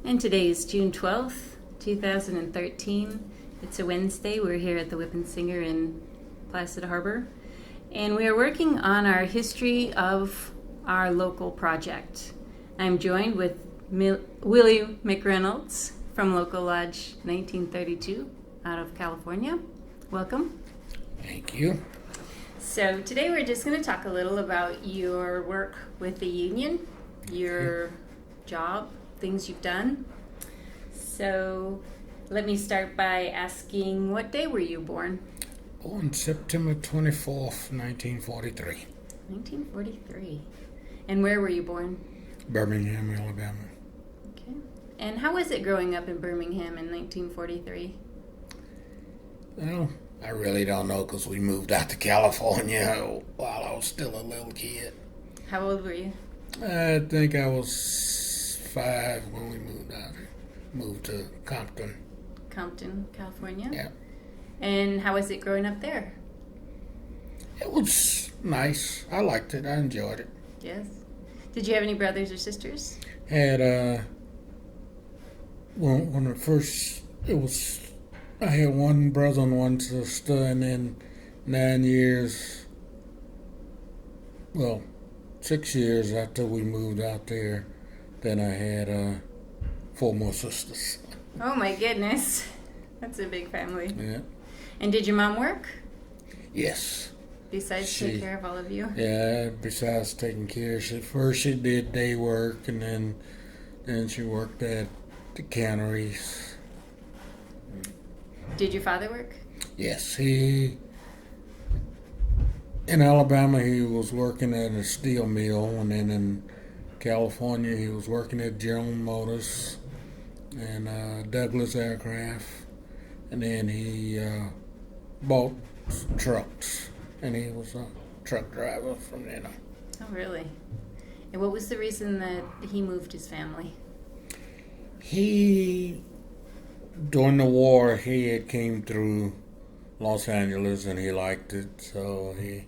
And today is June 12th, 2013. It's a Wednesday. We're here at the Whip and Singer in Placid Harbor. And we are working on our history of our local project. I'm joined with Willie McReynolds from Local Lodge 1932 out of California. Welcome. Thank you. So today we're just going to talk a little about your work with the union, your job, things you've done. So let me start by asking, what day were you born? Born September 24th, 1943. 1943. And where were you born? Birmingham, Alabama. Okay. And how was it growing up in Birmingham in 1943? Well, I really don't know because we moved out to California while I was still a little kid. How old were you? I think I was 5 when we moved out here. Moved to Compton. Compton, California? Yeah. And how was it growing up there? It was nice. I liked it. I enjoyed it. Yes. Did you have any brothers or sisters? Had, when it first, I had one brother and one sister, and then 6 years after we moved out there, then I had 4 more sisters. Oh my goodness. That's a big family. Yeah. And did your mom work? Yes. Besides take care of all of you? Yeah, besides taking care, she did day work, and then she worked at the canneries. Did your father work? Yes, in Alabama he was working at a steel mill, and then in California he was working at General Motors and Douglas Aircraft, and then he bought trucks, and he was a truck driver from then on. Oh, really? And what was the reason that he moved his family? During the war, he had came through Los Angeles, and he liked it, so he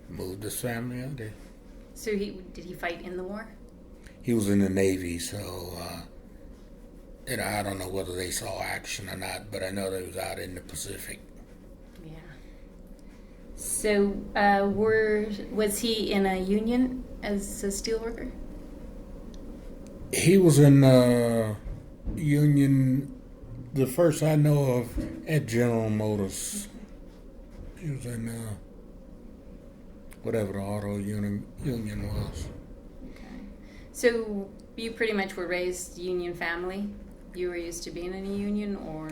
moved his family out there. So did he fight in the war? He was in the Navy, so I don't know whether they saw action or not, but I know they was out in the Pacific. Yeah. So was he in a union as a steel worker? He was in union, the first I know of, at General Motors. He was in whatever the auto union was. Okay. So you pretty much were raised union family? You were used to being in a union, or?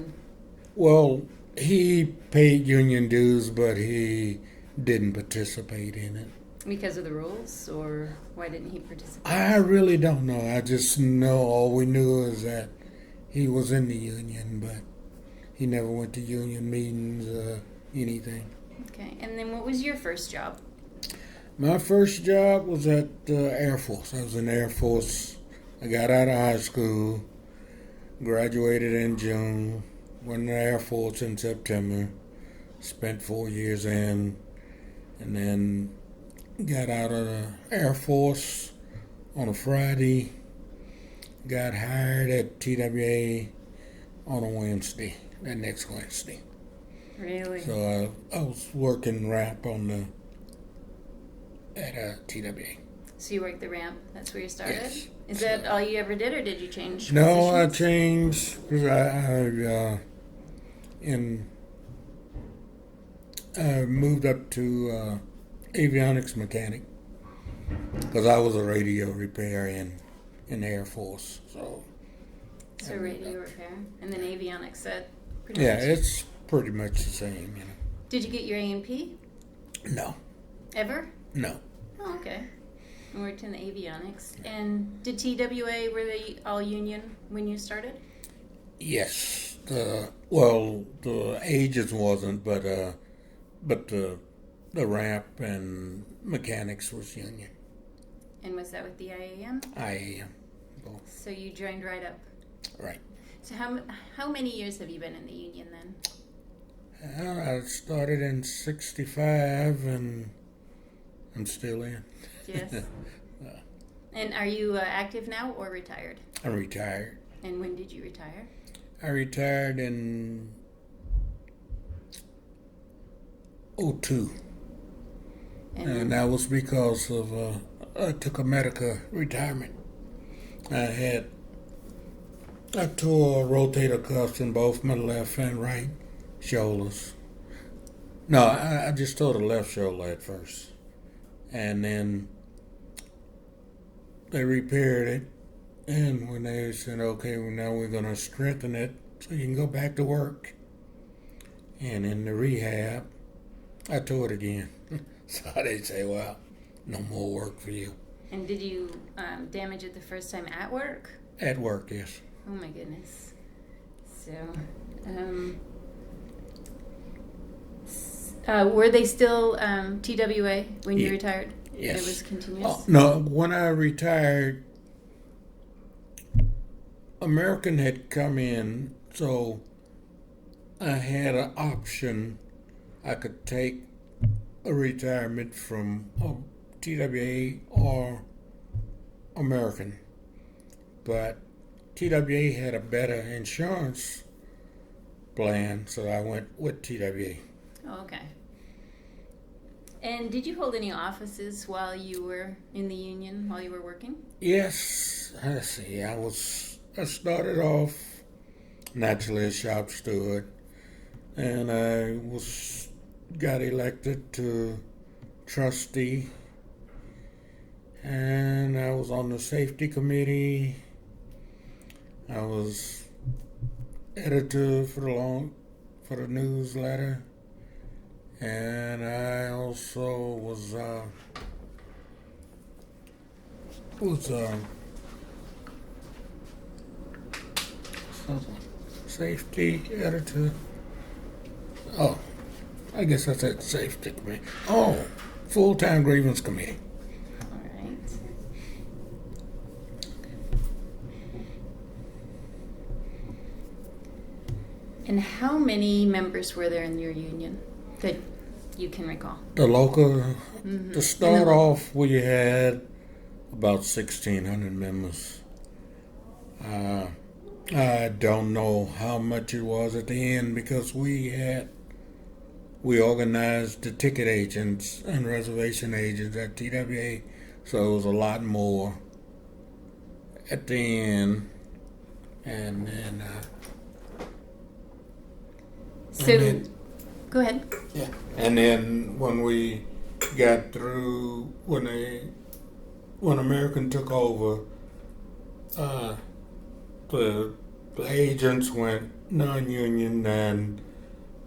Well, he paid union dues, but he didn't participate in it. Because of the rules, or why didn't he participate? I really don't know. I just know all we knew is that he was in the union, but he never went to union meetings or anything. Okay, and then what was your first job? My first job was at the Air Force. I was in the Air Force. I got out of high school, graduated in June, went in the Air Force in September, spent 4 years in, and then got out of the Air Force on a Friday, got hired at TWA on a Wednesday, that next Wednesday. Really? So I was working ramp at TWA. So you worked the ramp, that's where you started? Yes. Is that all you ever did, or did you change No, I positions? changed because I moved up to avionics mechanic because I was a radio repair in the Air Force. So radio repair, and then avionics, that pretty Yeah, much? it's pretty much the same, Did you get your A&P? No, Ever? no. Oh, okay. You worked in the avionics. And did TWA, were they all union when you started? Yes. The agents wasn't, but the ramp and mechanics was union. And was that with the IAM? I both. So you joined right up. Right. So how many years have you been in the union then? I started in '65, and I'm still in. Yes. And are you active now or retired? I'm retired. And when did you retire? I retired in '02. And that was because of I took a medical retirement. I tore rotator cuffs in both my left and right shoulders. No, I just tore the left shoulder at first. And then they repaired it. And when they said, okay, well, now we're going to strengthen it so you can go back to work. And in the rehab, I tore it again. So they say, well, no more work for you. And did you damage it the first time at work? At work, yes. Oh my goodness. So, were they still TWA when you retired? Yes. It was continuous? No, when I retired, American had come in, so I had an option. I could take a retirement from TWA or American, but TWA had a better insurance plan, so I went with TWA. Oh, okay. And did you hold any offices while you were in the union, while you were working? Yes, let's see. I started off naturally a shop steward, and I got elected to trustee, and I was on the safety committee. I was editor for the newsletter, and I also was safety editor. Oh, I guess that's at safety committee. Oh, full-time grievance committee. All right. And how many members were there in your union that you can recall? The local, to start off, we had about 1,600 members. I don't know how much it was at the end because we organized the ticket agents and reservation agents at TWA, so it was a lot more at the end. And then Go ahead. yeah. And then when we got through, when American took over, the agents went non-union, and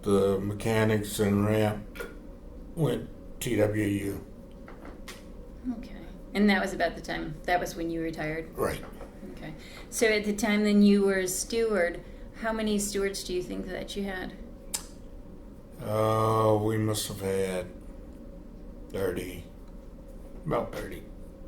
the mechanics and ramp went TWU. Okay. And that was about the time, that was when you retired? Right. Okay. So at the time then you were a steward, how many stewards do you think that you had? We must have had 30, about 30.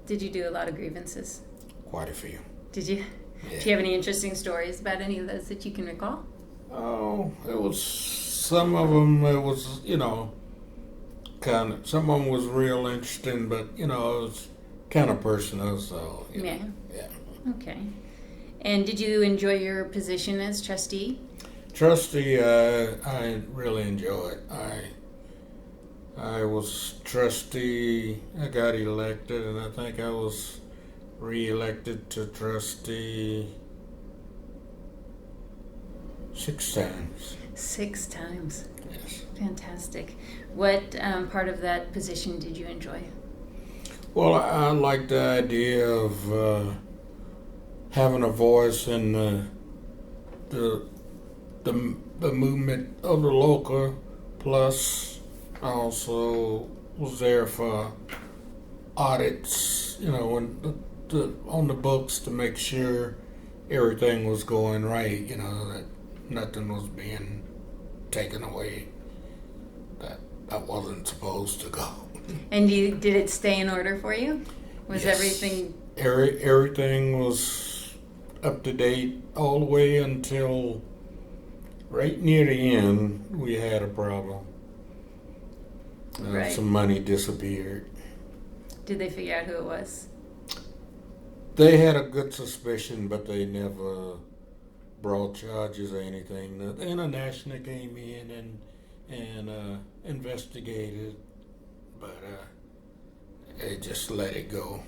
Did you do a lot of grievances? Quite a few. Did you? Yeah. Do you have any interesting stories about any of those that you can recall? Oh, it was, some of them, it was, some of them was real interesting, but, it was kind of personal, so, Yeah. Yeah. Okay. And did you enjoy your position as trustee? Trustee, I really enjoyed. I was trustee. I got elected, and I think I was re-elected to trustee 6 times. 6 times. Yes. Fantastic. What part of that position did you enjoy? Well, I like the idea of having a voice in the movement of the local. Plus, I also was there for audits, when on the books to make sure everything was going right, that nothing was being taken away that wasn't supposed to go. And did it stay in order for you? Was Yes. everything? Everything was up to date all the way until right near the end we had a problem. Right. Some money disappeared. Did they figure out who it was? They had a good suspicion, but they never brought charges or anything. The international came in and investigated, but they just let it go.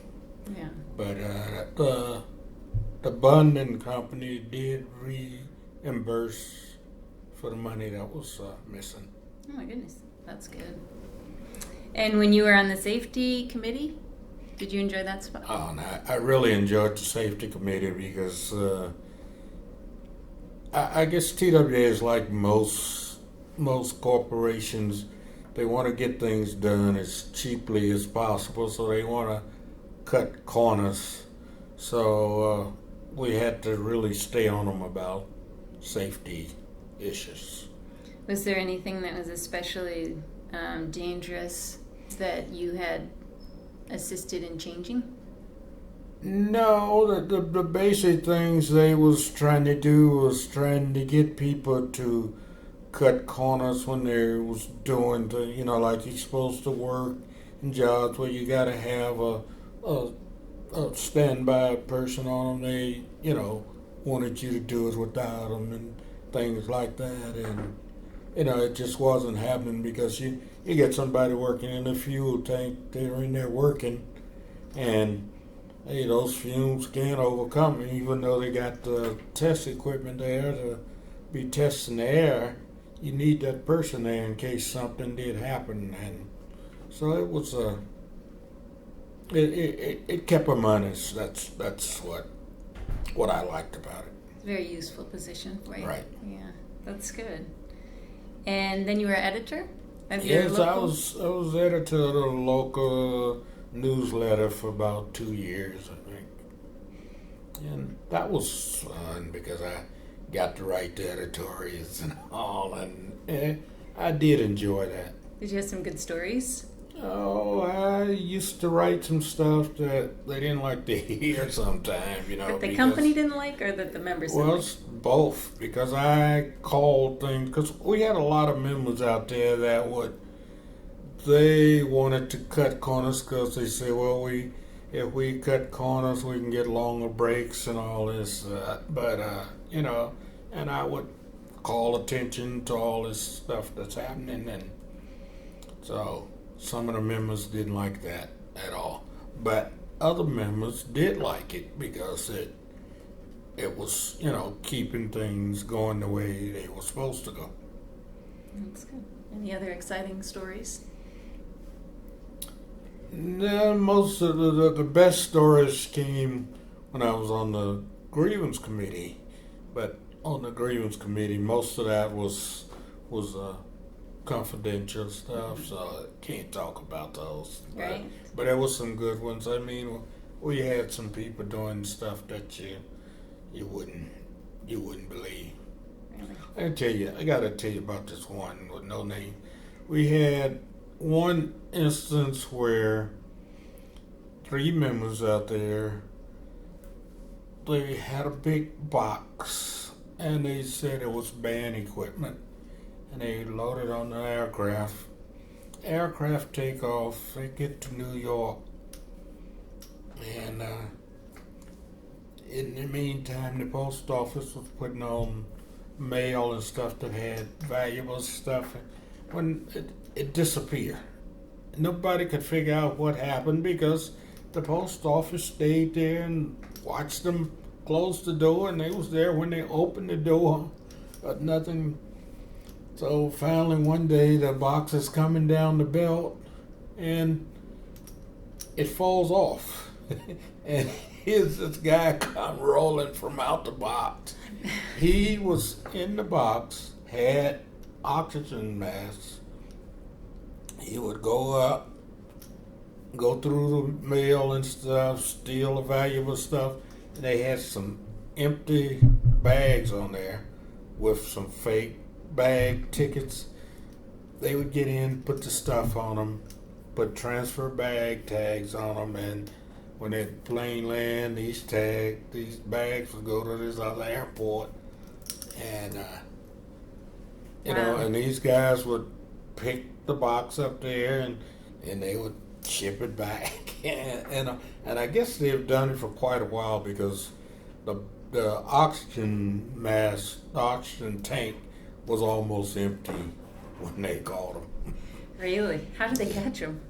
Yeah. But the bonding company did reimburse for the money that was missing. Oh my goodness, that's good. And when you were on the safety committee, did you enjoy that spot? Oh, no, I really enjoyed the safety committee because I guess TWA is like most corporations. They want to get things done as cheaply as possible, so they want to cut corners. So we had to really stay on them about safety issues. Was there anything that was especially dangerous that you had assisted in changing? No, the basic things they was trying to do was trying to get people to cut corners when they was doing the, like you're supposed to work in jobs where you got to have a standby person on them. They, wanted you to do it without them and things like that. And, it just wasn't happening because you get somebody working in a fuel tank, they're in there working, and hey, those fumes can't overcome it, even though they got the test equipment there to be testing the air. You need that person there in case something did happen, and so it was it kept them honest. That's what I liked about it. It's a very useful position for you. Right. Yeah, that's good. And then you were editor of your Yes, local? I was editor of the local newsletter for about 2 years, I think. And that was fun because I got to write the editorials and all, and I did enjoy that. Did you have some good stories? Oh, I used to write some stuff that they didn't like to hear sometimes, That the company didn't like, or that the members didn't Well, like? it's both, because I called things, because we had a lot of members out there that they wanted to cut corners because they say, well, if we cut corners, we can get longer breaks and all this. And I would call attention to all this stuff that's happening. And so some of the members didn't like that at all. But other members did like it because it was, keeping things going the way they were supposed to go. That's good. Any other exciting stories? No, most of the best stories came when I was on the grievance committee. But on the grievance committee, most of that was confidential stuff, so I can't talk about those. Right. But there was some good ones. I mean, we had some people doing stuff that you wouldn't believe. Really? I gotta tell you about this one with no name. We had one instance where 3 members out there, they had a big box and they said it was band equipment, and they loaded on the aircraft take off, they get to New York, and in the meantime the post office was putting on mail and stuff that had valuable stuff. When it disappeared, nobody could figure out what happened because the post office stayed there and watched them close the door, and they was there when they opened the door, but nothing. So finally one day the box is coming down the belt and it falls off. And here's this guy come rolling from out the box. He was in the box, had oxygen masks. He would go up, go through the mail and stuff, steal the valuable stuff. And they had some empty bags on there with some fake bag tickets. They would get in, put the stuff on them, put transfer bag tags on them, and when that plane land, these bags would go to this other airport, and and these guys would pick the box up there, and they would ship it back, and I guess they've done it for quite a while because the oxygen mask, the oxygen tank was almost empty when they caught them. Really? How did they catch them?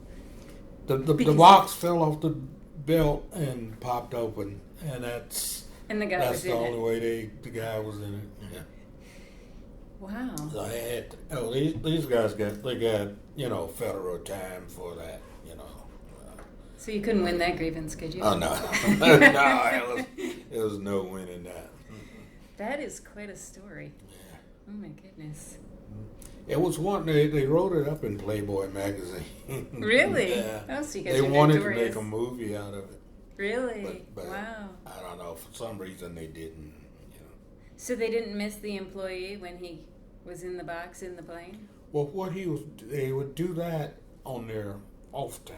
The box fell off the belt and popped open, and that's the guy was in it. the only way the guy was in it. Yeah. Wow. So these guys got federal time for that. So you couldn't win that grievance, could you? Oh no, no, it was no winning that. That is quite a story. Yeah. Oh my goodness. It was one they wrote it up in Playboy magazine. Really? Yeah. Oh, so you guys They are wanted notorious. to make a movie out of it. Really? But Wow. I don't know. For some reason, they didn't. So they didn't miss the employee when he was in the box in the plane? Well, they would do that on their off time.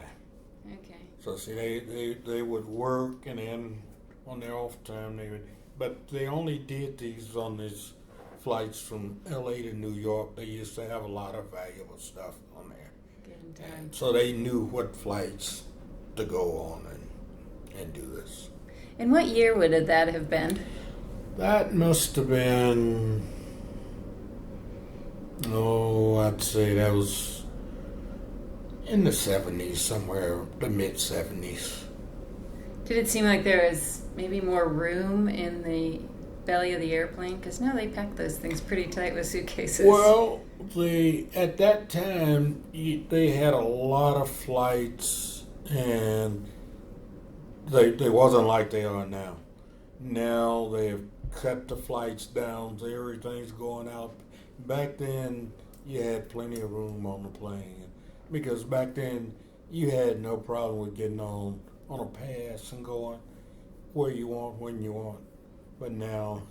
Okay. So see, they would work, and then on their off time but they only did these on these flights from L.A. to New York. They used to have a lot of valuable stuff on there. Good time. And so they knew what flights to go on and do this. And what year would that have been? That must have been, I'd say that was in the 70s, somewhere, the mid-70s. Did it seem like there was maybe more room in the belly of the airplane? Because now they pack those things pretty tight with suitcases. Well, at that time, they had a lot of flights, and they wasn't like they are now. Now they've cut the flights down, so everything's going out. Back then, you had plenty of room on the plane, because back then you had no problem with getting on a pass and going where you want, when you want. But now,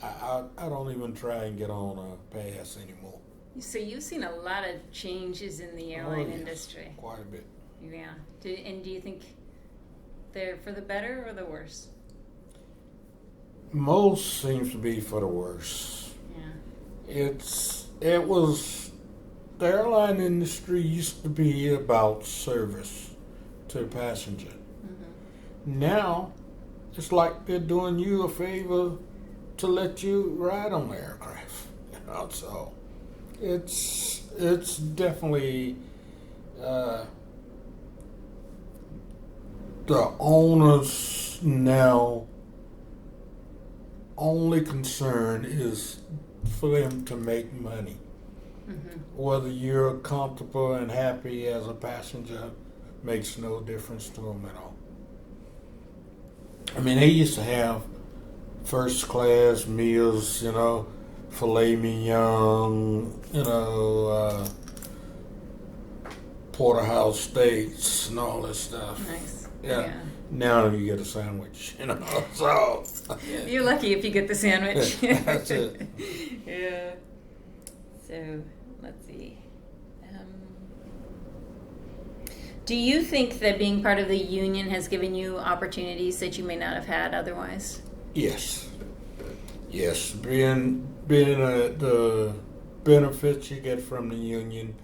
I don't even try and get on a pass anymore. So you've seen a lot of changes in the airline industry. Quite a bit. Yeah. And do you think they're for the better or the worse? Most seems to be for the worse. Yeah. The airline industry used to be about service to the passenger. Mm-hmm. Now, it's like they're doing you a favor to let you ride on the aircraft. So it's definitely the owners now only concern is for them to make money. Mm-hmm. Whether you're comfortable and happy as a passenger makes no difference to them at all. I mean, they used to have first class meals, filet mignon, porterhouse steaks and all this stuff. Nice. Yeah. Now you get a sandwich, So you're lucky if you get the sandwich. That's it. Yeah. So let's see. Do you think that being part of the union has given you opportunities that you may not have had otherwise? Yes. Being the benefits you get from the union,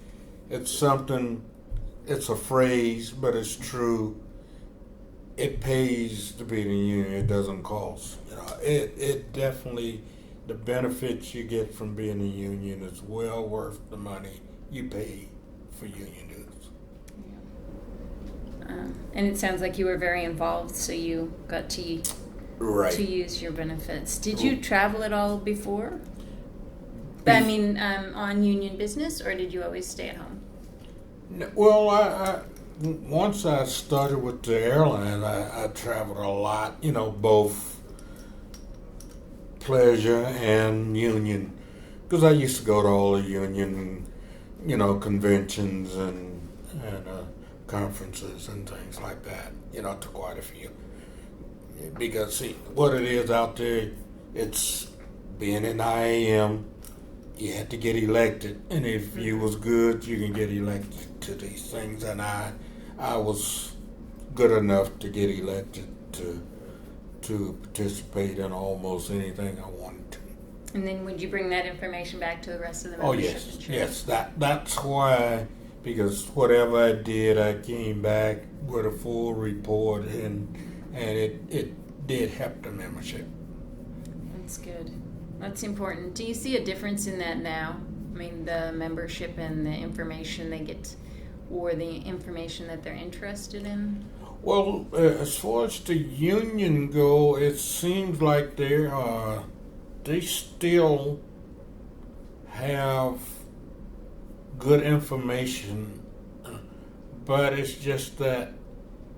it's a phrase, but it's true. It pays to be in the union. It doesn't cost. It definitely, the benefits you get from being in the union is well worth the money you pay for union dues. And it sounds like you were very involved, so you got to use your benefits. Did you travel at all before? On union business, or did you always stay at home? Well, I once I started with the airline, I traveled a lot, both pleasure and union, because I used to go to all the union, conventions and conferences and things like that, to quite a few. Because, see, what it is out there, it's being in IAM, you had to get elected, and if you was good, you can get elected to these things, and I was good enough to get elected to participate in almost anything I wanted to. And then would you bring that information back to the rest of the membership? Oh yes, that's why because whatever I did, I came back with a full report, and it did help the membership. That's good. That's important. Do you see a difference in that now? I mean, the membership and the information they get, or the information that they're interested in? Well, as far as the union go, it seems like they still have good information, but it's just that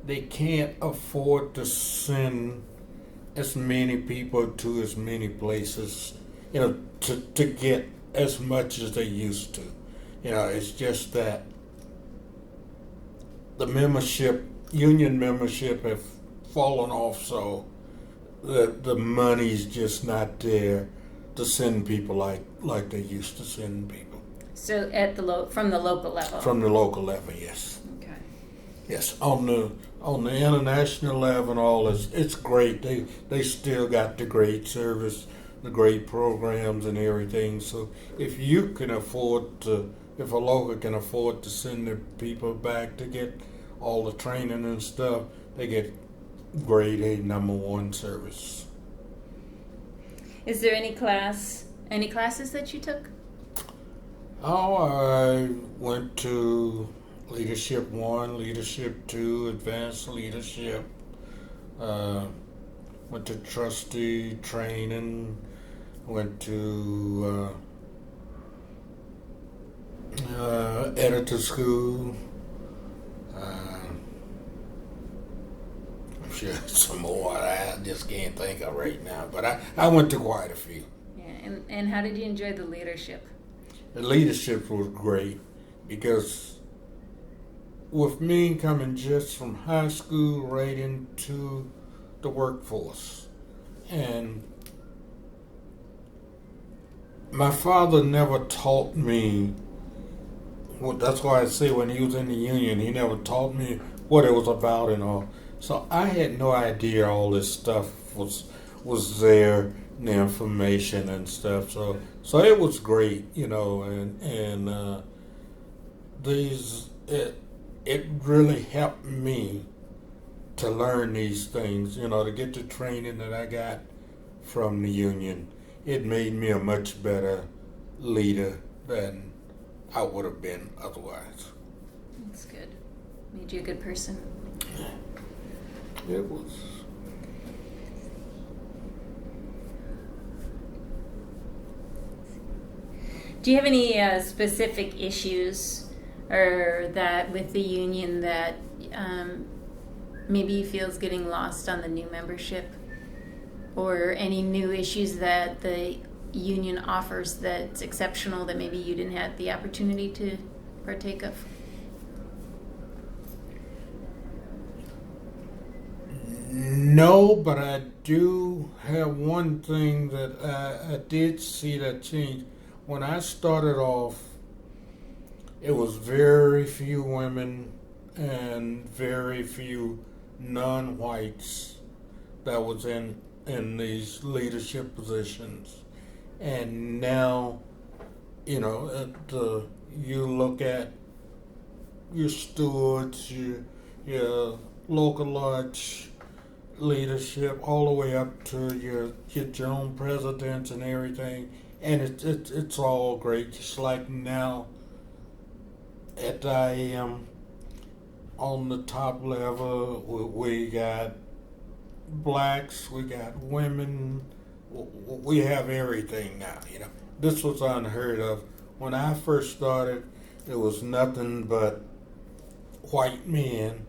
they can't afford to send as many people to as many places, to get as much as they used to. It's just that the union membership have fallen off, so the money's just not there to send people like they used to send people. So at from the local level? From the local level, yes. Okay. Yes, on the international level and all, it's great. They still got the great service, the great programs and everything. So if a local can afford to send their people back to get all the training and stuff, they get grade A #1 service. Is there any classes that you took? Oh, I went to Leadership 1, Leadership 2, Advanced Leadership. Went to trustee training. Went to editor school. I'm sure some more I just can't think of right now, but I went to quite a few. Yeah, and how did you enjoy the leadership? The leadership was great because with me coming just from high school right into the workforce, and my father never taught me. Well, that's why I say when he was in the union, he never taught me what it was about and all. So I had no idea all this stuff was there, the information and stuff. So it was great, and it really helped me to learn these things, to get the training that I got from the union. It made me a much better leader than I would have been otherwise. That's good. Made you a good person. It was. Do you have any specific issues or that with the union that maybe you feel is getting lost on the new membership, or any new issues that the union offers that's exceptional that maybe you didn't have the opportunity to partake of? No, but I do have one thing that I did see that change. When I started off, it was very few women and very few non-whites that was in these leadership positions. And now, you look at your stewards, your local lodge leadership, all the way up to your zone presidents and everything, and it's all great. Just like now at the IAM, on the top level, we got blacks, we got women, we have everything now. This was unheard of. When I first started, it was nothing but white men,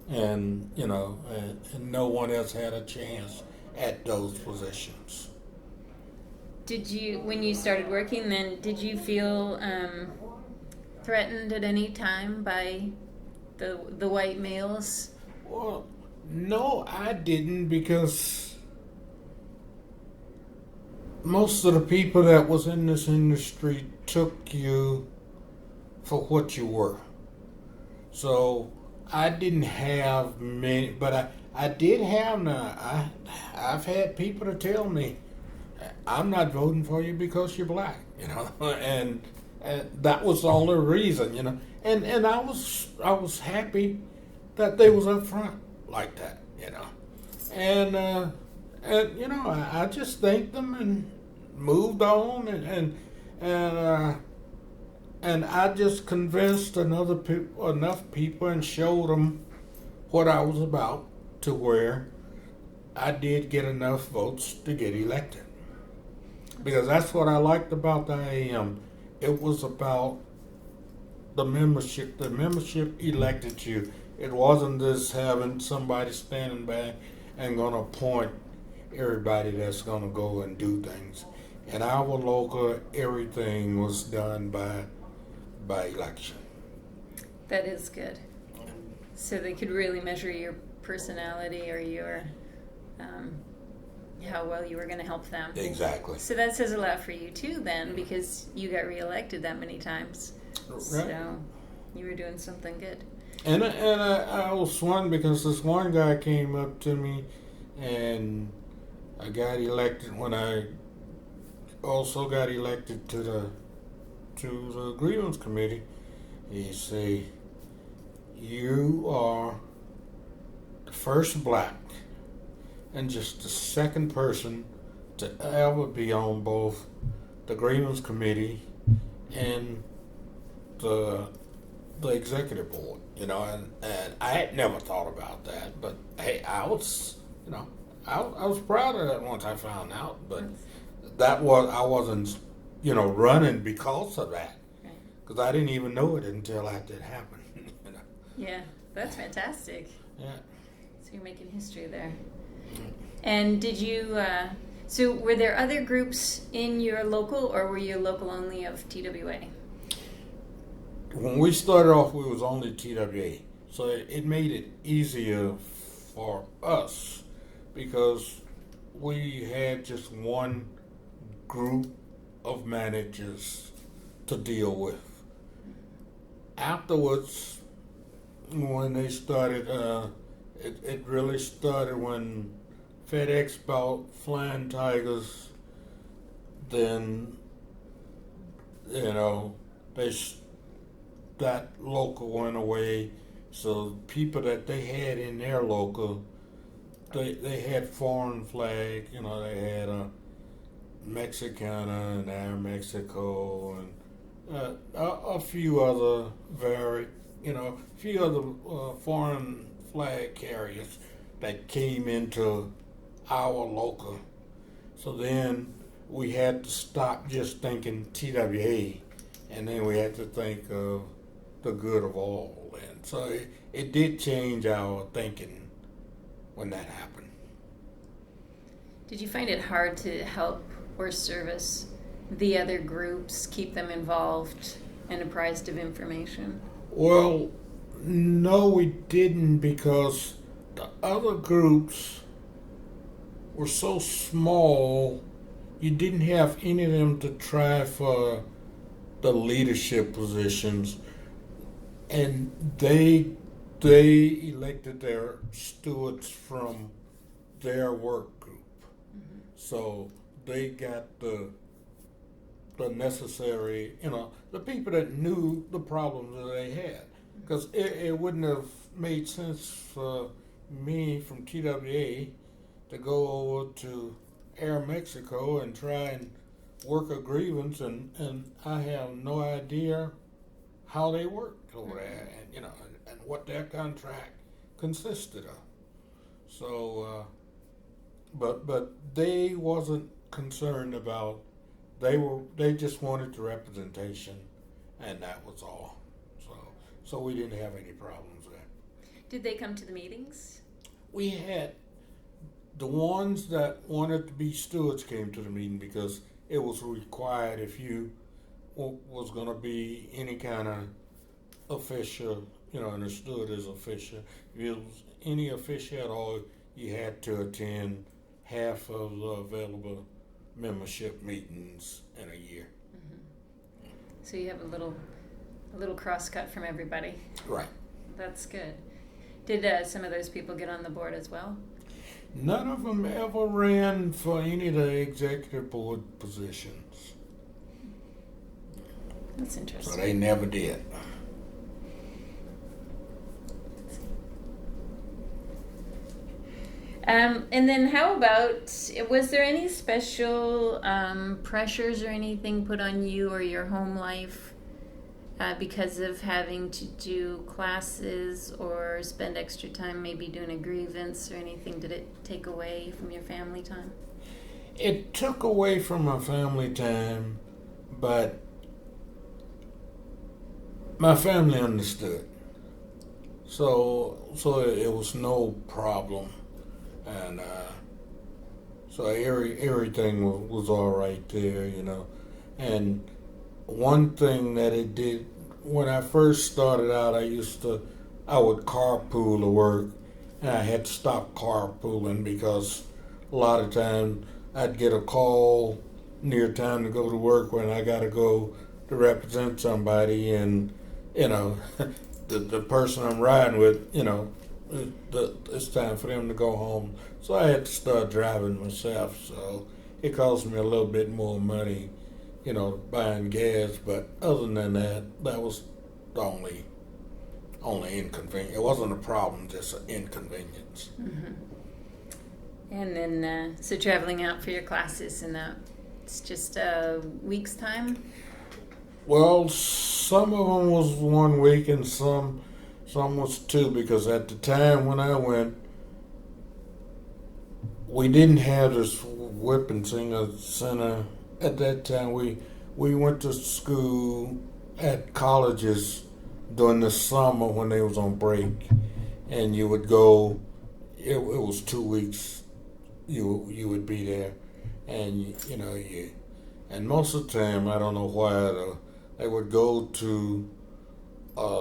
and and no one else had a chance at those positions. Did you, when you started working then, did you feel threatened at any time by the white males? Well, no, I didn't, because most of the people that was in this industry took you for what you were. So I didn't have many, but I did have now. I've had people to tell me, I'm not voting for you because you're black, and And that was the only reason, you know. And I was happy that they was up front like that, you know. And you know, I just thanked them and moved on, and I just convinced enough people and showed them what I was about to where I did get enough votes to get elected. Because that's what I liked about the AM. It was about the membership. The membership elected you. It wasn't just having somebody standing back and going to appoint everybody that's going to go and do things. In our local, everything was done by election. That is good. So they could really measure your personality or your how well you were going to help them. Exactly. So that says a lot for you too, then, because you got reelected that many times. Right. So you were doing something good. And I was swung because this one guy came up to me, and I got elected when I also got elected to the grievance committee. He say, "You are the first black and just the second person to ever be on both the grievance committee and the executive board." You know, and I had never thought about that, but hey, I was proud of that once I found out, but I wasn't, you know, running because of that, because I didn't even know it until after it happened. You know? Yeah, that's fantastic. Yeah. So you're making history there. And did you? So were there other groups in your local, or were you local only of TWA? When we started off, we was only TWA, so it made it easier for us because we had just one group of managers to deal with. Afterwards, when they started, it really started when FedEx bought Flying Tigers. Then, you know, that local went away, so people that they had in their local, they had foreign flag, you know, they had a Mexicana and Air Mexico and a few other foreign flag carriers that came into our local. So then we had to stop just thinking TWA, and then we had to think of the good of all. And so it did change our thinking when that happened. Did you find it hard to help or service the other groups, keep them involved and apprised of information? Well, no, we didn't, because the other groups were so small, you didn't have any of them to try for the leadership positions. And they elected their stewards from their work group. Mm-hmm. So they got the necessary, you know, the people that knew the problems that they had. Because it wouldn't have made sense for me from TWA to go over to Air Mexico and try and work a grievance, and I have no idea how they worked over there, and you know, and what their contract consisted of. So, but they wasn't concerned about. They just wanted the representation, and that was all. So we didn't have any problems with that. Did they come to the meetings? We had the ones that wanted to be stewards came to the meeting because it was required if you was going to be any kind of official, you know, and a steward is official. If it was any official at all, you had to attend half of the available membership meetings in a year. Mm-hmm. So you have a little cross cut from everybody. Right. That's good. Did some of those people get on the board as well? None of them ever ran for any of the executive board positions. That's So interesting. they never did. And then how about, was there any special pressures or anything put on you or your home life because of having to do classes or spend extra time maybe doing a grievance or anything? Did it take away from your family time? It took away from my family time, but my family understood. So it was no problem. And so everything was all right there, you know. And one thing that it did, when I first started out, I would carpool to work, and I had to stop carpooling because a lot of times I'd get a call near time to go to work when I got to go to represent somebody, and you know, the person I'm riding with, you know, it's time for them to go home. So I had to start driving myself. So it cost me a little bit more money, you know, buying gas. But other than that, that was the only inconvenience. It wasn't a problem, just an inconvenience. Mm-hmm. And then, so traveling out for your classes, and it's just a week's time? Well, some of them was 1 week and some was 2, because at the time when I went, we didn't have this whipping singer center. At that time, we went to school at colleges during the summer when they was on break, and you would go. It was 2 weeks. You would be there, and and most of the time, I don't know why, they would go to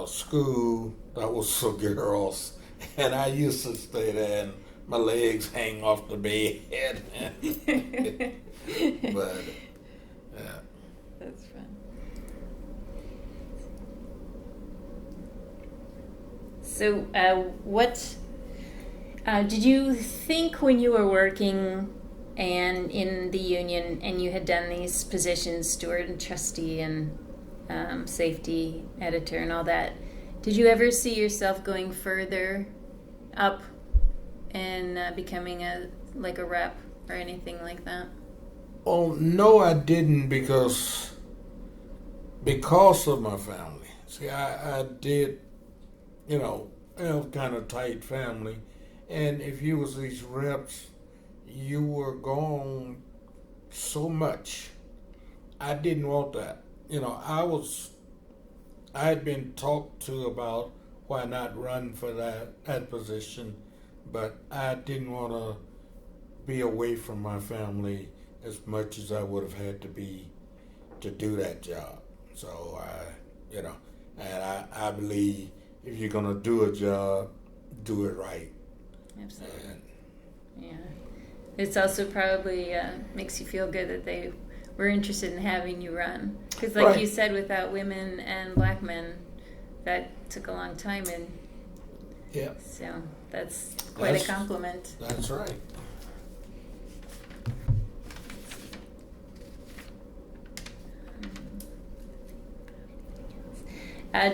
school that was for girls, and I used to stay there, and my legs hang off the bed. But yeah. That's fun. So, what did you think when you were working and in the union, and you had done these positions, steward and trustee and safety editor and all that? Did you ever see yourself going further up and becoming a rep or anything like that? Oh no, I didn't, because of my family. See, I did, have kind of tight family, and if you was these reps, you were gone so much. I didn't want that. I had been talked to about why not run for that position, but I didn't want to be away from my family as much as I would have had to be to do that job. So and I believe if you're gonna do a job, do it right. Absolutely. Yeah. It's also probably makes you feel good that they were interested in having you run. Because like you said, without women and black men, that took a long time. And yeah. So that's quite a compliment. That's right.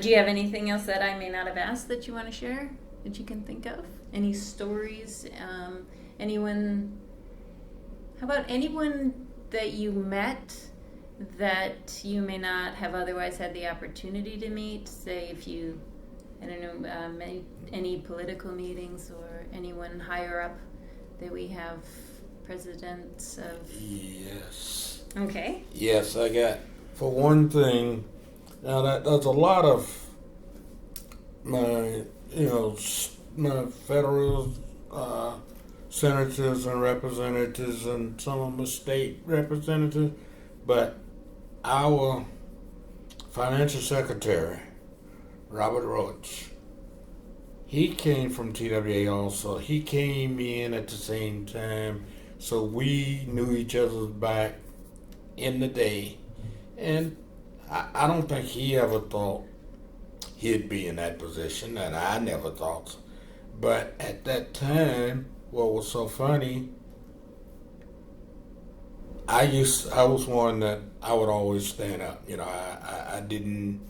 Do you have anything else that I may not have asked that you want to share that you can think of? Any stories? Anyone? How about anyone that you met that you may not have otherwise had the opportunity to meet? Say if you, I don't know, any political meetings or anyone higher up that we have presidents of? Yes. Okay. Yes, I got, for one thing, now there's a lot of my federal senators and representatives and some of my state representatives, but our financial secretary, Robert Roach, he came from TWA also. He came in at the same time, so we knew each other's back in the day, and I don't think he ever thought he'd be in that position, and I never thought so. But at that time, what was so funny, I was one that I would always stand up. You know, I didn't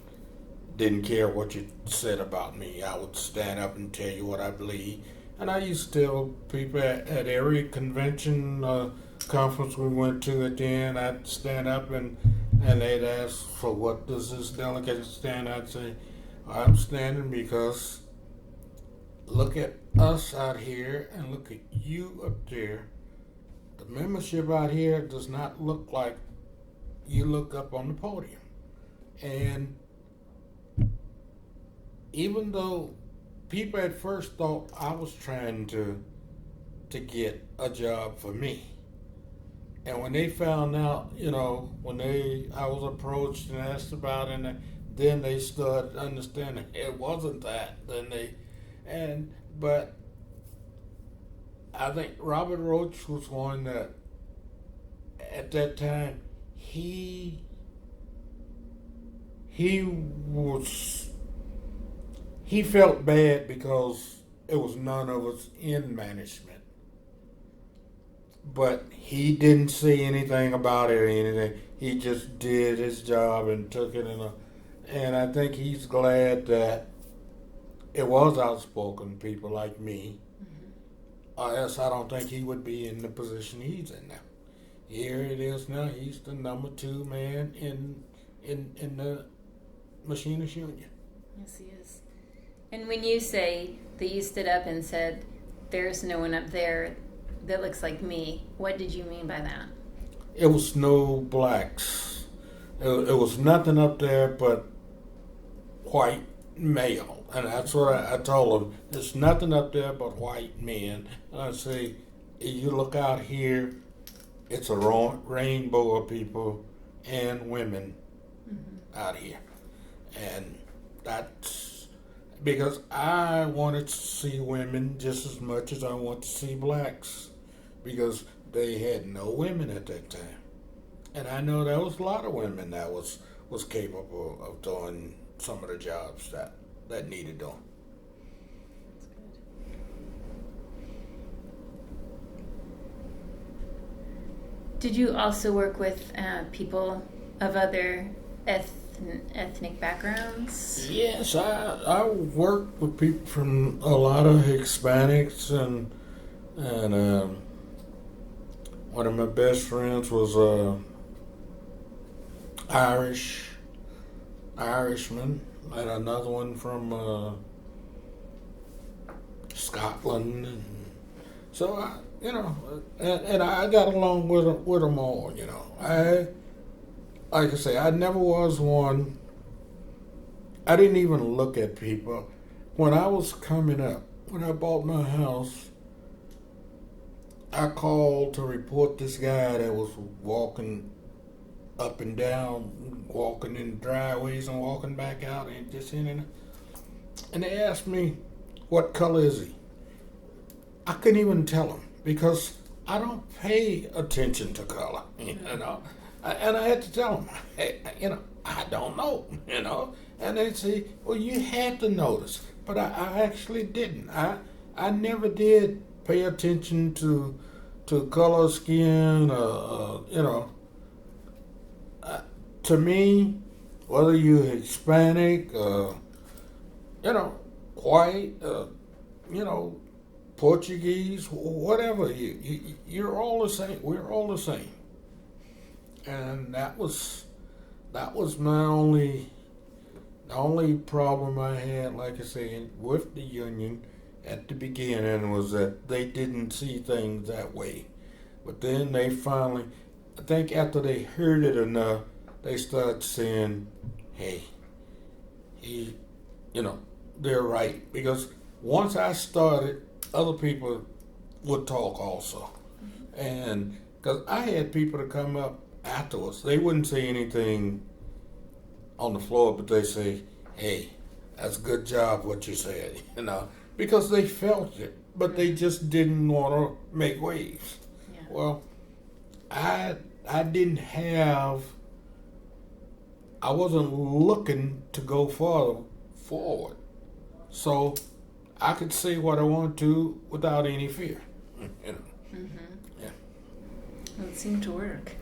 care what you said about me. I would stand up and tell you what I believe. And I used to tell people at every convention, conference we went to at the end, I'd stand up and they'd ask for what does this delegate stand. I'd say, I'm standing because look at us out here and look at you up there. The membership out here does not look like you look up on the podium. And even though people at first thought I was trying to get a job for me, and when they found out, you know, I was approached and asked about it, and then they started understanding it wasn't that. But I think Robert Roach was one that at that time he felt bad because it was none of us in management. But he didn't say anything about it or anything. He just did his job and took it and I think he's glad that it was outspoken people like me. Or else I don't think he would be in the position he's in now. Here it is now. He's the number 2 man in the machinist union. Yes, he is. And when you say that you stood up and said, "There's no one up there that looks like me," what did you mean by that? It was no blacks. It was nothing up there but white male. And that's what I told him. There's nothing up there but white men. And I say, you look out here, it's a rainbow of people and women out here. And that's because I wanted to see women just as much as I want to see blacks, because they had no women at that time. And I know there was a lot of women that was capable of doing some of the jobs that needed doing. That's good. Did you also work with people of other ethnic backgrounds? Yes, I worked with people from a lot of Hispanics and one of my best friends was Irishman, and another one from Scotland, and so I got along with them all. You know, like I say, I never was one. I didn't even look at people when I was coming up. When I bought my house, I called to report this guy that was walking up and down, walking in driveways and walking back out and just in and they asked me, what color is he? I couldn't even tell them because I don't pay attention to color, you know. And I had to tell them, hey, you know, I don't know, you know. And they'd say, well, you had to notice. But I actually didn't. I never did pay attention to color, skin, you know. To me, whether you're Hispanic, you know, white, you know, Portuguese, whatever, you're all the same. We're all the same. And that was the only problem I had, like I say, with the union at the beginning was that they didn't see things that way. But then they finally, I think after they heard it enough, they started saying, hey, you know, they're right. Because once I started, other people would talk also. And because I had people to come up afterwards, they wouldn't say anything on the floor, but they say, hey, that's a good job what you said, you know, because they felt it, but they just didn't want to make waves. Yeah. Well, I wasn't looking to go forward. So I could say what I want to without any fear. You know. Mm-hmm. Yeah. It seemed to work.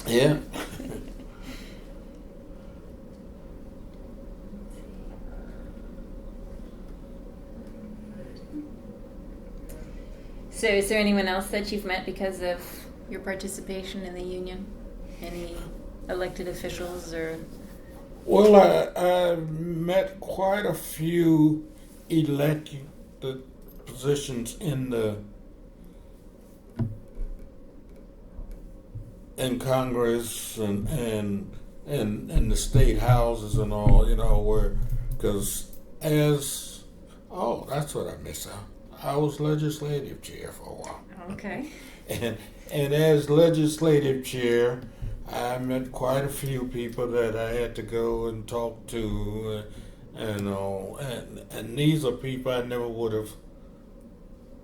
Yeah. So is there anyone else that you've met because of your participation in the union? Any elected officials or... Well, I met quite a few elected positions in Congress and the state houses and all, where, because that's what I miss out. I was legislative chair for a while. Okay. And as legislative chair, I met quite a few people that I had to go and talk to, and these are people I never would have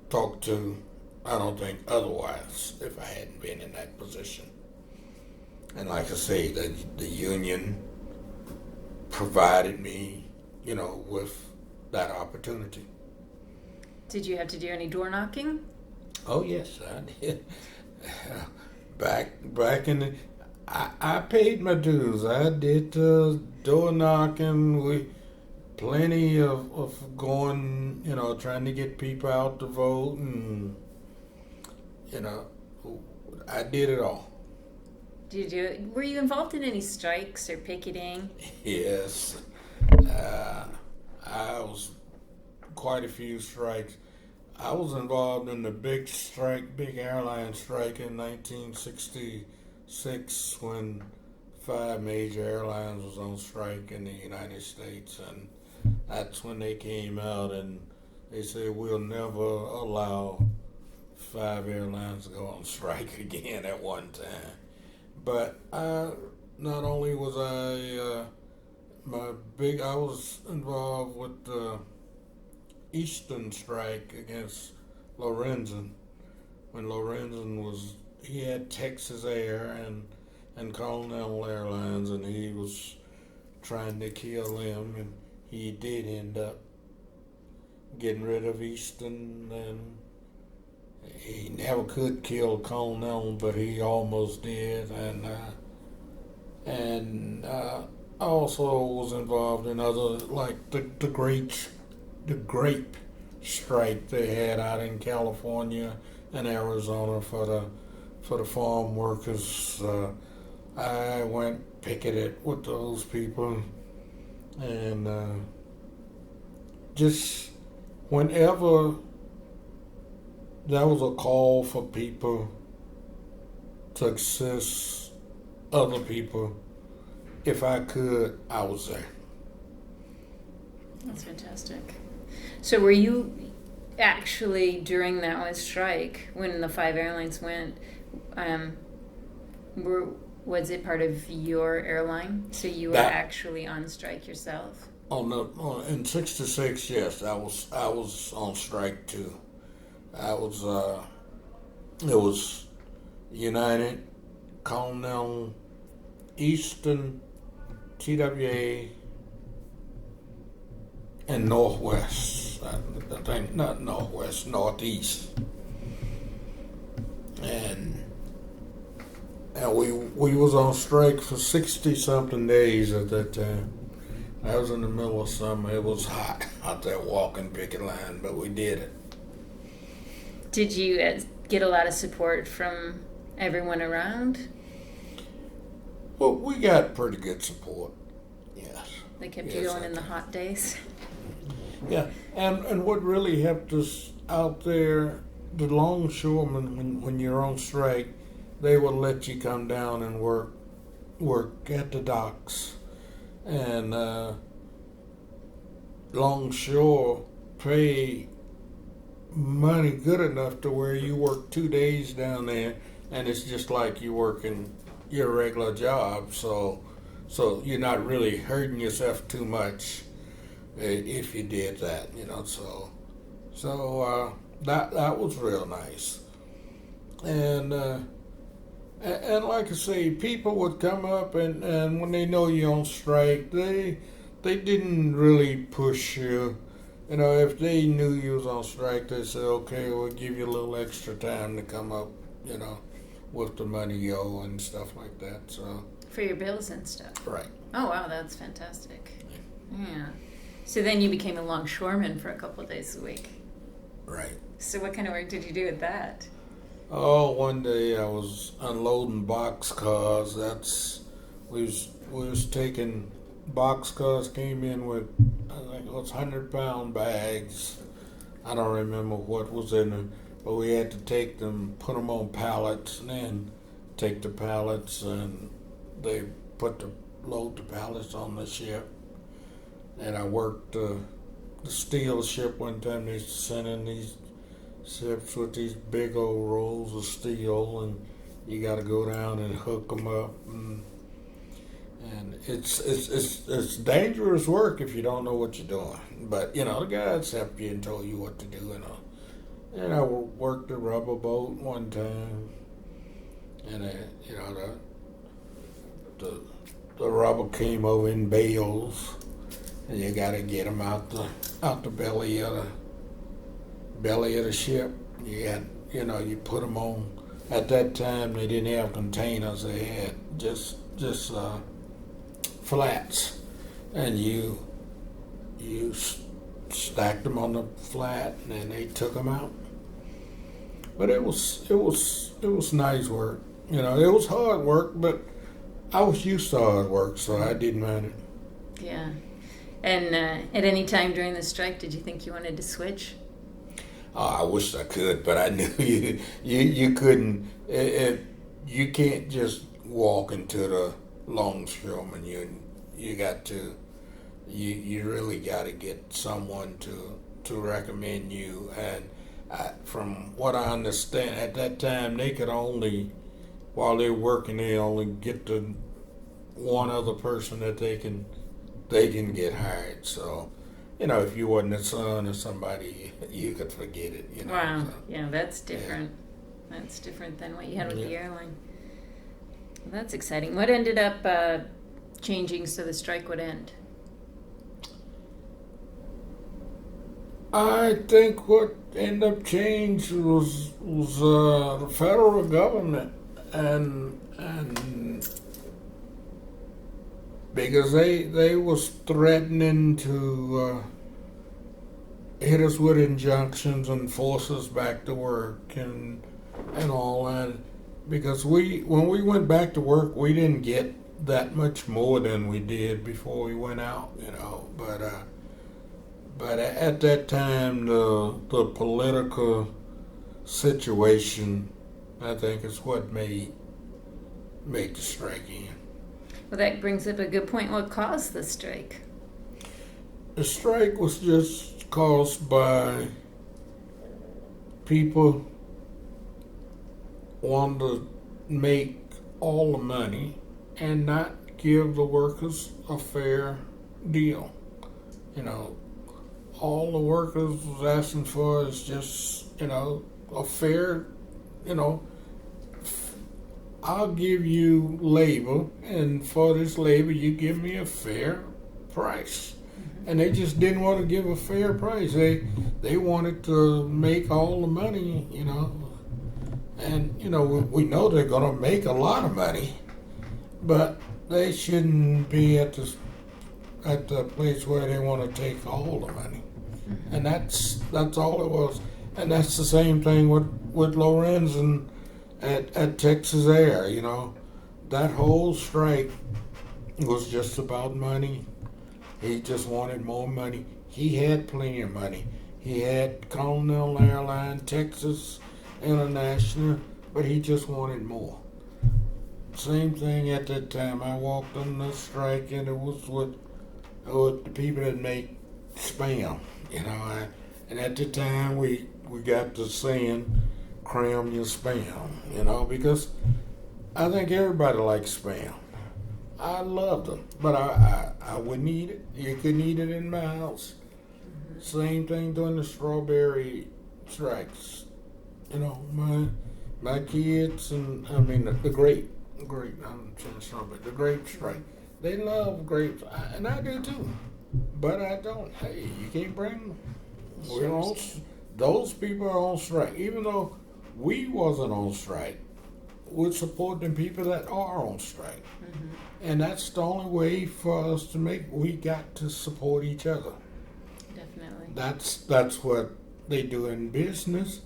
talked to, I don't think, otherwise if I hadn't been in that position. And like I say, the union provided me, with that opportunity. Did you have to do any door knocking? Oh yes, I did. Back in the, I paid my dues. I did door knocking. We plenty of going, trying to get people out to vote, and I did it all. Did you do it? Were you involved in any strikes or picketing? Yes, I was quite a few strikes. I was involved in the big airline strike in 1966 when 5 major airlines was on strike in the United States, and that's when they came out and they said we'll never allow 5 airlines to go on strike again at one time. But not only was I was involved with the Eastern strike against Lorenzen when Lorenzen he had Texas Air and Colonial Airlines, and he was trying to kill them, and he did end up getting rid of Eastern, and he never could kill Colonial, but he almost did, and I also was involved in other, like the grape strike they had out in California and Arizona for the farm workers. I went picketed with those people, and just whenever there was a call for people to assist other people, if I could, I was there. That's fantastic. So were you actually during that one strike when the 5 airlines went, was it part of your airline? So you were actually on strike yourself? In '66, yes, I was on strike too. It was United, Colonial, Eastern, TWA, and Northwest. I think not Northwest, Northeast. And we was on strike for 60-something days at that time. I was in the middle of summer. It was hot out there walking picket line, but we did it. Did you get a lot of support from everyone around? Well, we got pretty good support, yes. They kept you going in the hot days? Yeah, and what really helped us out there, the longshoremen, when you're on strike, they will let you come down and work at the docks. And longshore pay money good enough to where you work 2 days down there, and it's just like you working your regular job. So you're not really hurting yourself too much if you did that, So that was real nice. And like I say, people would come up and when they know you're on strike, they didn't really push you. If they knew you was on strike, they said, okay, we'll give you a little extra time to come up, with the money you owe and stuff like that. So For your bills and stuff. right. Oh, wow, that's fantastic. Yeah. So then you became a longshoreman for a couple of days a week. Right. So what kind of work did you do with that? Oh, one day I was unloading boxcars. We was taking boxcars, came in with, I think it was 100-pound bags. I don't remember what was in them, but we had to take them, put them on pallets, and then take the pallets, and they load the pallets on the ship. And I worked the steel ship one time. They sent in these ships with these big old rolls of steel, and you got to go down and hook them up, and it's dangerous work if you don't know what you're doing. But the guys help you and told you what to do, And I worked a rubber boat one time, and the rubber came over in bales, and you got to get them out the belly of the ship. You put them on. At that time, they didn't have containers; they had just flats, and you stacked them on the flat, and then they took them out. But it was nice work. It was hard work, but I was used to hard work, so I didn't mind it. Yeah. And at any time during the strike, did you think you wanted to switch? Oh, I wish I could, but I knew you couldn't. You can't just walk into the longshoreman. You got to. You really got to get someone to recommend you. And from what I understand, at that time they could only, while they're working, they only get to one other person that they can get hired. So, if you wasn't the son of somebody, you could forget it. Wow. So, yeah, that's different. Yeah. That's different than what you had with the airline. Well, that's exciting. What ended up changing so the strike would end? I think what ended up changing was the federal government, and because they was threatening to hit us with injunctions and force us back to work and all that. Because when we went back to work, we didn't get that much more than we did before we went out, But at that time, the political situation, I think, is what made the strike end. Well, that brings up a good point. What caused the strike? The strike was just caused by people wanting to make all the money and not give the workers a fair deal. All the workers was asking for is just, a fair, I'll give you labor, and for this labor, you give me a fair price. And they just didn't want to give a fair price. They wanted to make all the money, And, we know they're going to make a lot of money, but they shouldn't be at the place where they want to take all the money. And that's all it was. And that's the same thing with Lorenzen at Texas Air. That whole strike was just about money. He just wanted more money. He had plenty of money. He had Continental Airline, Texas International, but he just wanted more. Same thing at that time. I walked on the strike, and it was with the people that make Spam. And at the time we got to saying, cram your Spam, because I think everybody likes Spam. I loved them, but I wouldn't eat it. You couldn't eat it in my house. Same thing during the strawberry strikes. My kids and the grape, I'm saying strawberry, the grape strike. They love grapes, and I do too. But I don't. Hey, you can't bring them. Those people are on strike. Even though we wasn't on strike, we're supporting people that are on strike. Mm-hmm. And that's the only way for us to we got to support each other. Definitely. That's what they do in business,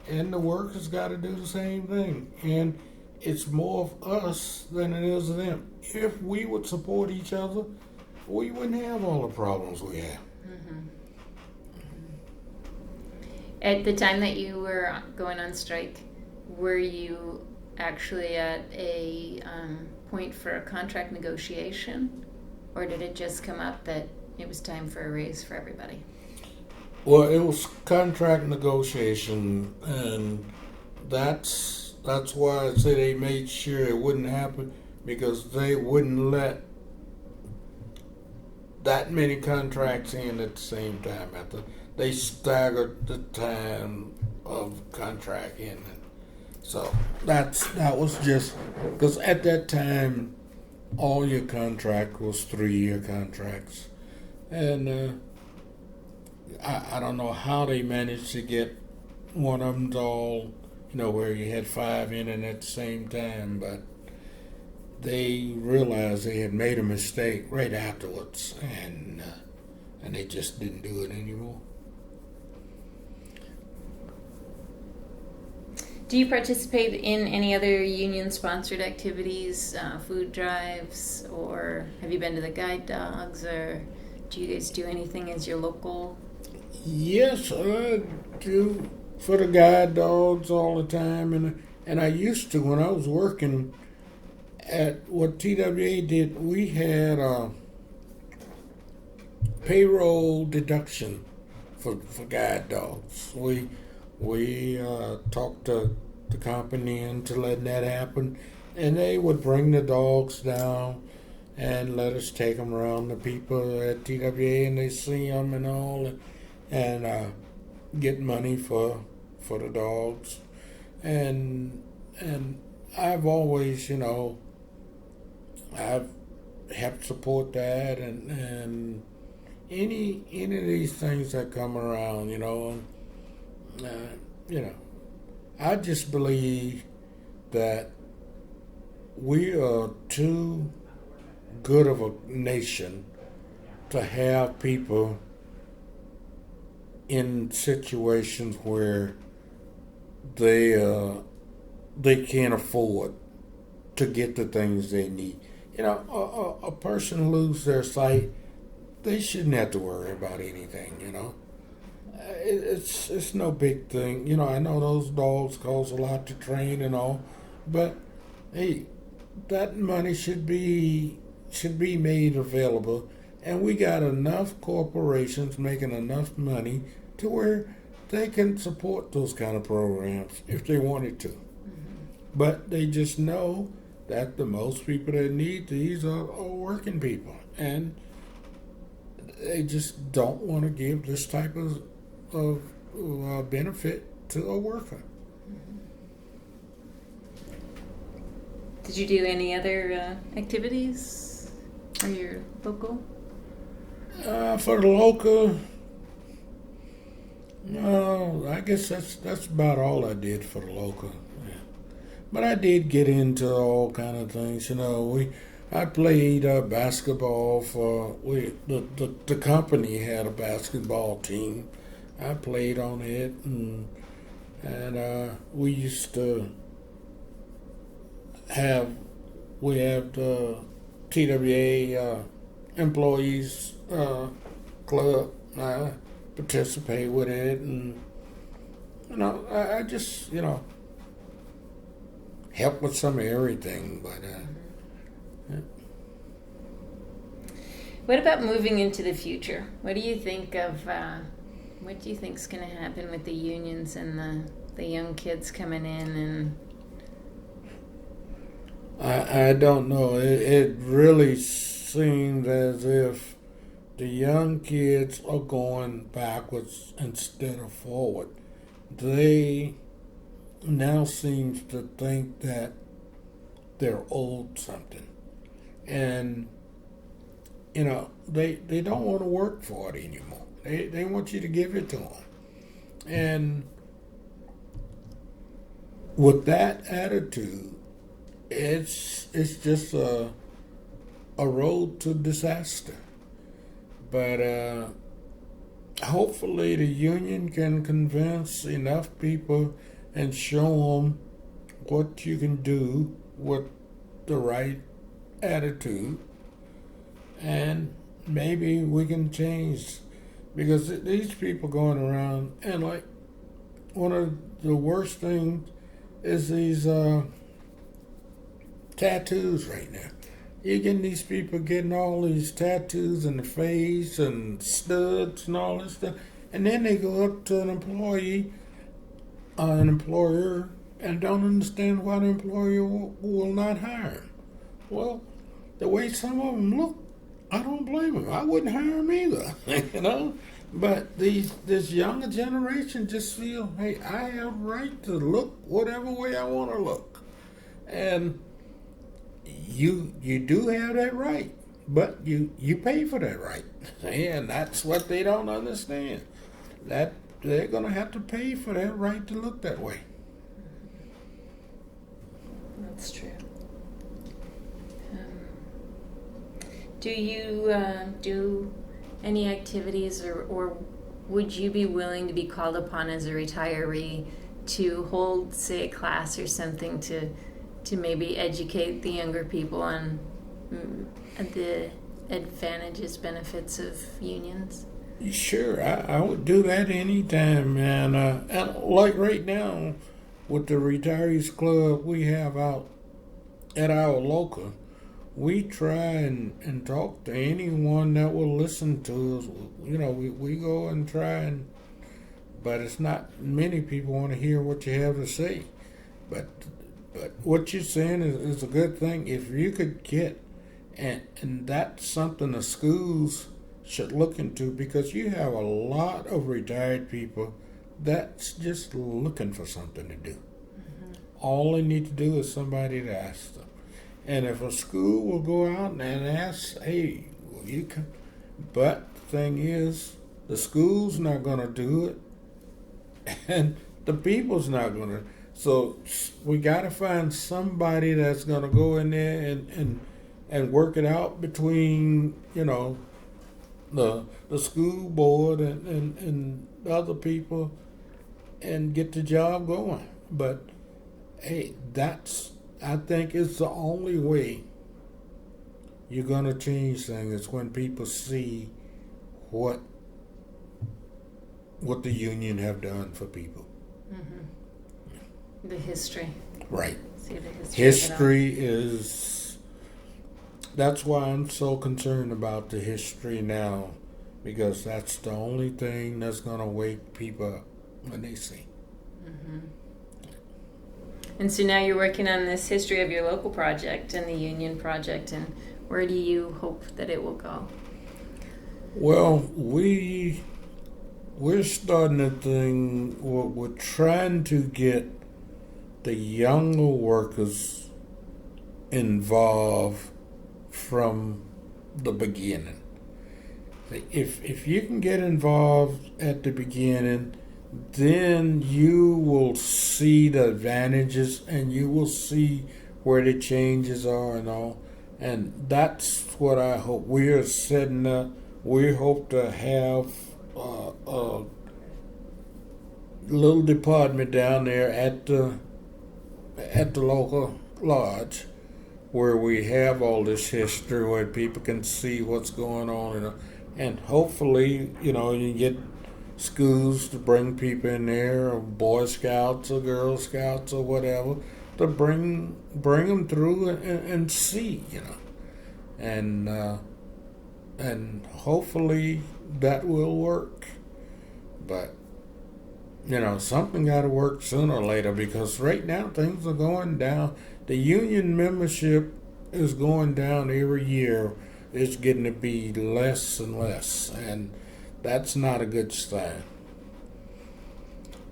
and the workers got to do the same thing. And it's more of us than it is of them. If we would support each other, we wouldn't have all the problems we have. Mm-hmm. At the time that you were going on strike, were you actually at a point for a contract negotiation, or did it just come up that it was time for a raise for everybody? Well, it was contract negotiation, and that's why I say they made sure it wouldn't happen, because they wouldn't let that many contracts in at the same time. They staggered the time of contract in. So that was just because at that time all your contract was 3-year contracts, and I don't know how they managed to get one of them all, where you had 5 in it at the same time, but they realized they had made a mistake right afterwards, and they just didn't do it anymore. Do you participate in any other union-sponsored activities, food drives, or have you been to the guide dogs, or do you guys do anything as your local? Yes, I do for the guide dogs all the time, and I used to when I was working at what TWA did. We had a payroll deduction for guide dogs. We talked the company into letting that happen, and they would bring the dogs down and let us take them around the people at TWA, and they see them and all, and get money for the dogs, and I've always, I've helped support that, and any of these things that come around, I just believe that we are too good of a nation to have people in situations where they can't afford to get the things they need. A person lose their sight, they shouldn't have to worry about anything. It's no big thing. I know those dogs cost a lot to train and all, but hey, that money should be made available, and we got enough corporations making enough money to where they can support those kind of programs if they wanted to. But they just know that the most people that need these are working people, and they just don't want to give this type of benefit to a worker. Did you do any other activities for your local? For the local, no, I guess that's about all I did for the local. Yeah. But I did get into all kind of things. I played basketball for the company had a basketball team. I played on it, and we used to have the TWA employees club. I participate with it, and I just help with some of everything, but. What about moving into the future? What do you think of? What do you think's going to happen with the unions and the young kids coming in? And I don't know. It really seems as if the young kids are going backwards instead of forward. They now seem to think that they're owed something, and they don't want to work for it anymore. They want you to give it to them. And with that attitude, it's just a road to disaster. But hopefully the union can convince enough people and show them what you can do with the right attitude, and maybe we can change. Because these people going around, and like one of the worst things is these tattoos right now. You're getting these people getting all these tattoos in the face and studs and all this stuff, and then they go up to an employer, and don't understand why the employer will not hire them. Well, the way some of them look, I don't blame them. I wouldn't hire them either, you know. But this younger generation just feel, hey, I have a right to look whatever way I want to look, and you do have that right, but you pay for that right, and that's what they don't understand. That they're gonna have to pay for that right to look that way. That's true. Do you do any activities, or would you be willing to be called upon as a retiree to hold, say, a class or something to maybe educate the younger people on the advantages, benefits of unions? Sure, I would do that anytime, man. And like right now, with the retirees club we have out at our local, we try and talk to anyone that will listen to us. You know, we go and try, but it's not many people want to hear what you have to say. But what you're saying is a good thing. If you could get, and that's something the schools should look into, because you have a lot of retired people that's just looking for something to do. Mm-hmm. All they need to do is somebody to ask them. And if a school will go out and ask, hey, will you come? But the thing is, the school's not going to do it, and the people's not going to. So we got to find somebody that's going to go in there and work it out between, you know, the school board and other people, and get the job going. But hey, I think it's the only way you're going to change things, is when people see what the union have done for people. Mm-hmm. The history. Right. See the history is. That's why I'm so concerned about the history now, because that's the only thing that's going to wake people up when they see. Mm-hmm. And so now you're working on this history of your local project and the union project, and where do you hope that it will go? Well, we're starting a thing. We're trying to get the younger workers involved from the beginning. If you can get involved at the beginning, then you will see the advantages, and you will see where the changes are and all. And that's what I hope. We are setting up. We hope to have a little department down there at the local lodge, where we have all this history, where people can see what's going on, and hopefully, you know, you get schools to bring people in there, or Boy Scouts or Girl Scouts or whatever, to bring them through and see, you know, and hopefully that will work. But you know, something got to work sooner or later, because right now things are going down. The union membership is going down every year. It's getting to be less and less, and that's not a good sign.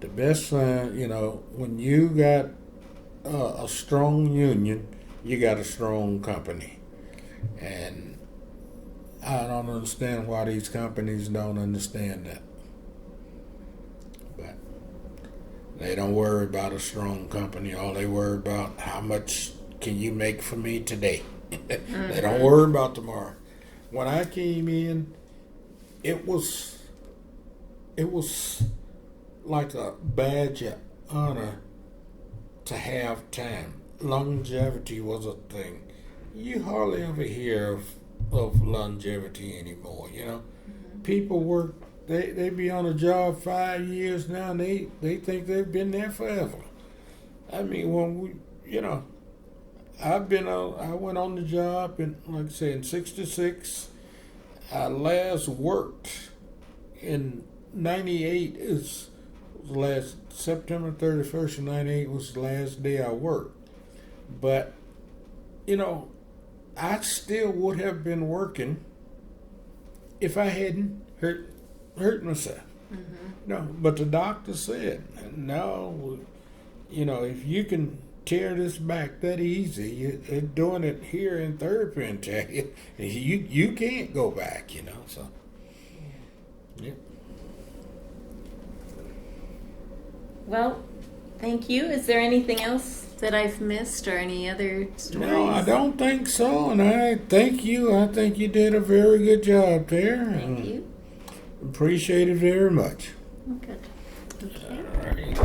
The best sign, you know, when you got a strong union, you got a strong company. And I don't understand why these companies don't understand that. But they don't worry about a strong company. All they worry about how much can you make for me today? They don't worry about tomorrow. When I came in, it was like a badge of honor to have time. Longevity was a thing. You hardly ever hear of longevity anymore, you know. People work, they be on a job 5 years now, and they think they've been there forever. I mean, when we, you know, I went on the job in, like I say, in '66. I last worked in '98 was last September 31st of '98 was the last day I worked. But, you know, I still would have been working if I hadn't hurt myself. No, but the doctor said, no, you know, if you can tear this back that easy, you're doing it here in therapy and tell you can't go back, you know. So, yeah. Well, thank you. Is there anything else that I've missed or any other stories? No, I don't think so, and I thank you. I think you did a very good job there. Thank you. Appreciate it very much. Good. Okay. All right.